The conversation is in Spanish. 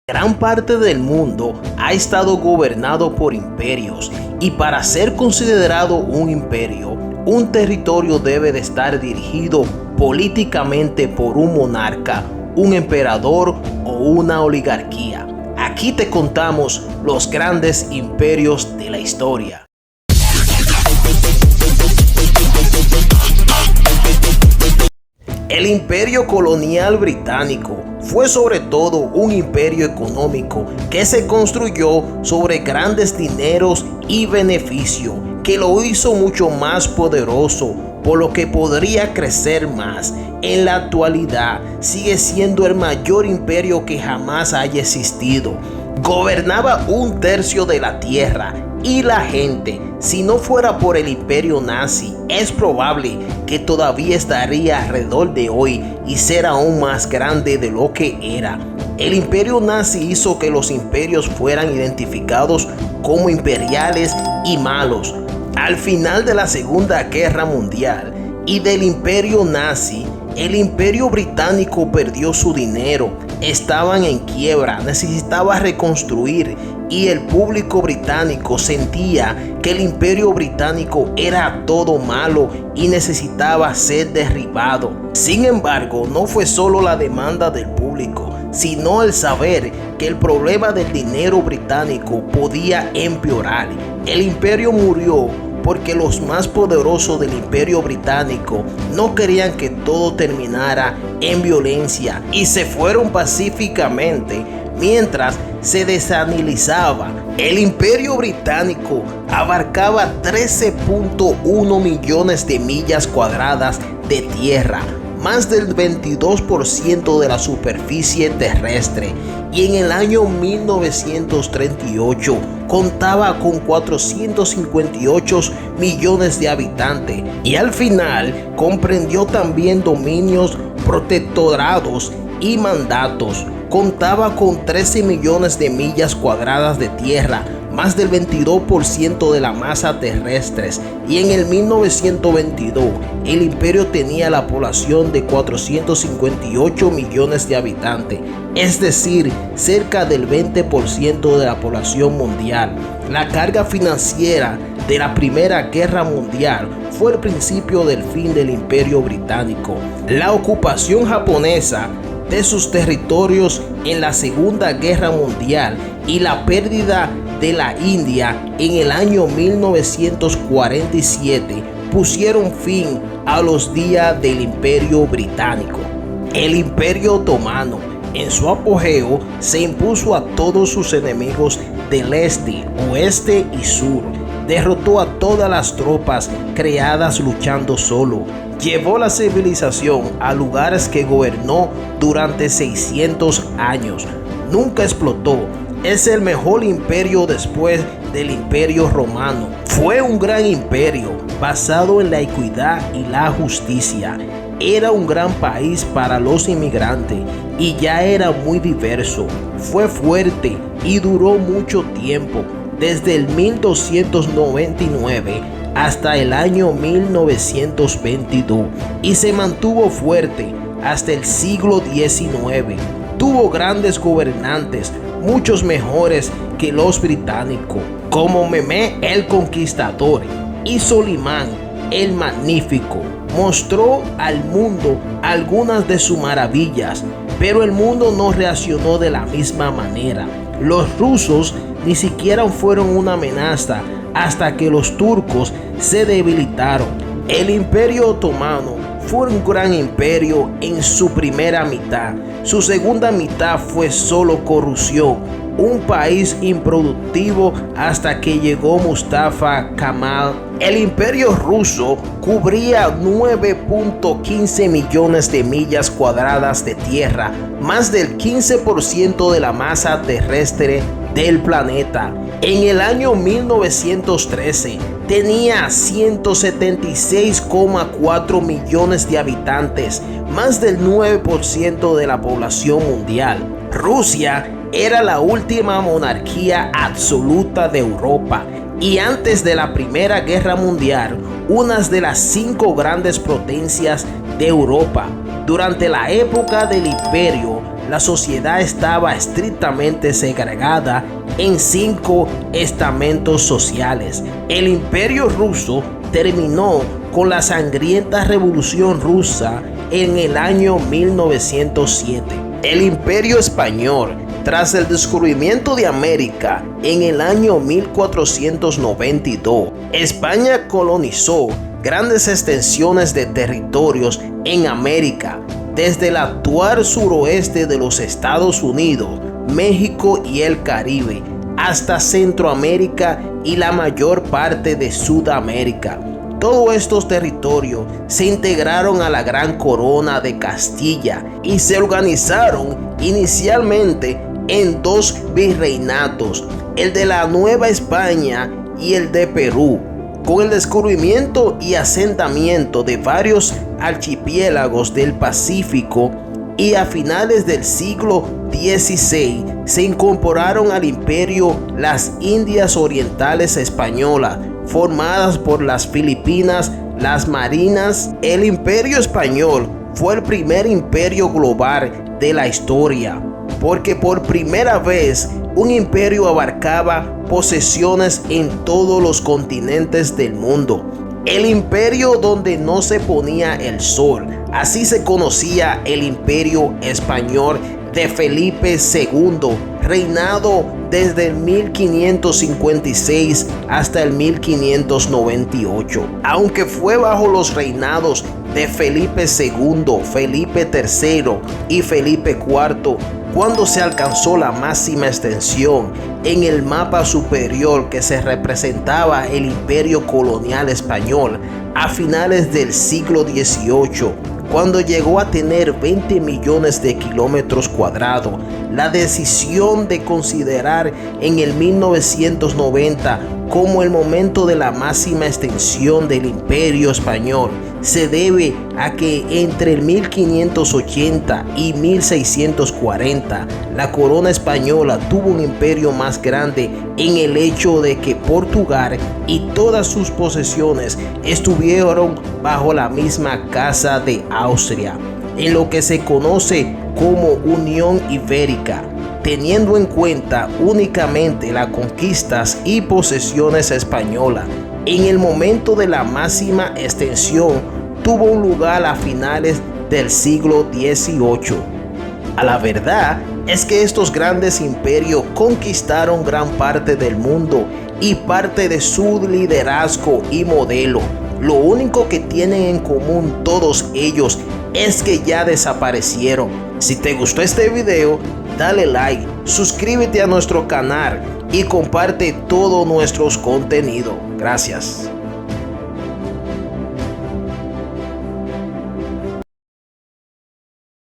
Gran parte del mundo ha estado gobernado por imperios y para ser considerado un imperio, un territorio debe de estar dirigido políticamente por un monarca, un emperador o una oligarquía. Aquí te contamos los grandes imperios de la historia. El imperio colonial británico fue sobre todo un imperio económico que se construyó sobre grandes dineros y beneficio, que lo hizo mucho más poderoso, por lo que podría crecer más. En la actualidad sigue siendo el mayor imperio que jamás haya existido. Gobernaba un tercio de la tierra y la gente. Si no fuera por el imperio nazi, es probable que todavía estaría alrededor de hoy y ser aún más grande de lo que era. El imperio nazi hizo que los imperios fueran identificados como imperiales y malos. Al final de la Segunda Guerra Mundial y del imperio nazi, el imperio británico perdió su dinero, estaban en quiebra, necesitaba reconstruir y el público británico sentía que el imperio británico era todo malo y necesitaba ser derribado. Sin embargo, no fue solo la demanda del público, sino el saber que el problema del dinero británico podía empeorar. El imperio murió porque los más poderosos del imperio británico no querían que todo terminara en violencia y se fueron pacíficamente mientras se desanilizaba. El imperio británico abarcaba 13.1 millones de millas cuadradas de tierra, más del 22% de la superficie terrestre, y en el año 1938 contaba con 458 millones de habitantes y al final comprendió también dominios, protectorados y mandatos. Contaba con 13 millones de millas cuadradas de tierra, más del 22% de la masa terrestre, y en el 1922 el imperio tenía la población de 458 millones de habitantes, es decir, cerca del 20% de la población mundial. La carga financiera de la Primera Guerra Mundial fue el principio del fin del imperio británico. La ocupación japonesa de sus territorios en la Segunda Guerra Mundial y la pérdida de la India en el año 1947 pusieron fin a los días del Imperio Británico. El Imperio Otomano, en su apogeo, se impuso a todos sus enemigos del este, oeste y sur. Derrotó a todas las tropas creadas luchando solo. Llevó la civilización a lugares que gobernó durante 600 años. Nunca explotó. Es el mejor imperio después del Imperio Romano. Fue un gran imperio basado en la equidad y la justicia. Era un gran país para los inmigrantes y ya era muy diverso. Fue fuerte y duró mucho tiempo, desde el 1299 hasta el año 1922, y se mantuvo fuerte hasta el siglo XIX. Tuvo grandes gobernantes, muchos mejores que los británicos, como Mehmed el Conquistador y Solimán el Magnífico. Mostró al mundo algunas de sus maravillas, pero el mundo no reaccionó de la misma manera. Los rusos ni siquiera fueron una amenaza hasta que los turcos se debilitaron. El Imperio Otomano fue un gran imperio en su primera mitad. Su segunda mitad fue solo corrupción, un país improductivo hasta que llegó Mustafa Kemal. El imperio ruso cubría 9.15 millones de millas cuadradas de tierra, más del 15% de la masa terrestre del planeta. En el año 1913 tenía 176,4 millones de habitantes, más del 9% de la población mundial. Rusia era la última monarquía absoluta de Europa y antes de la Primera Guerra Mundial, una de las 5 grandes potencias de Europa. Durante la época del imperio, la sociedad estaba estrictamente segregada en 5 estamentos sociales. El Imperio ruso terminó con la sangrienta Revolución Rusa en el año 1907. El Imperio Español, tras el descubrimiento de América en el año 1492, España colonizó grandes extensiones de territorios en América, desde el actual suroeste de los Estados Unidos, México y el Caribe, hasta Centroamérica y la mayor parte de Sudamérica. Todos estos territorios se integraron a la Gran Corona de Castilla y se organizaron inicialmente en 2 virreinatos, el de la Nueva España y el de Perú. Con el descubrimiento y asentamiento de varios archipiélagos del Pacífico y a finales del siglo XVI se incorporaron al imperio las Indias Orientales Españolas, formadas por las Filipinas, las Marinas. El Imperio Español fue el primer imperio global de la historia, porque por primera vez un imperio abarcaba posesiones en todos los continentes del mundo. El imperio donde no se ponía el sol, así se conocía el Imperio Español de Felipe II, reinado desde el 1556 hasta el 1598. Aunque fue bajo los reinados de Felipe II, Felipe III y Felipe IV cuando se alcanzó la máxima extensión en el mapa superior que se representaba el imperio colonial español a finales del siglo XVIII, cuando llegó a tener 20 millones de kilómetros cuadrados. La decisión de considerar en el 1990 como el momento de la máxima extensión del imperio español se debe a que entre el 1580 y 1640 la corona española tuvo un imperio más grande en el hecho de que Portugal y todas sus posesiones estuvieron bajo la misma casa de Austria, en lo que se conoce como Unión Ibérica, teniendo en cuenta únicamente las conquistas y posesiones españolas. En el momento de la máxima extensión tuvo un lugar a finales del siglo XVIII. A la verdad es que estos grandes imperios conquistaron gran parte del mundo y parte de su liderazgo y modelo. Lo único que tienen en común todos ellos es que ya desaparecieron. Si te gustó este video, dale like, suscríbete a nuestro canal y comparte todos nuestros contenidos. Gracias.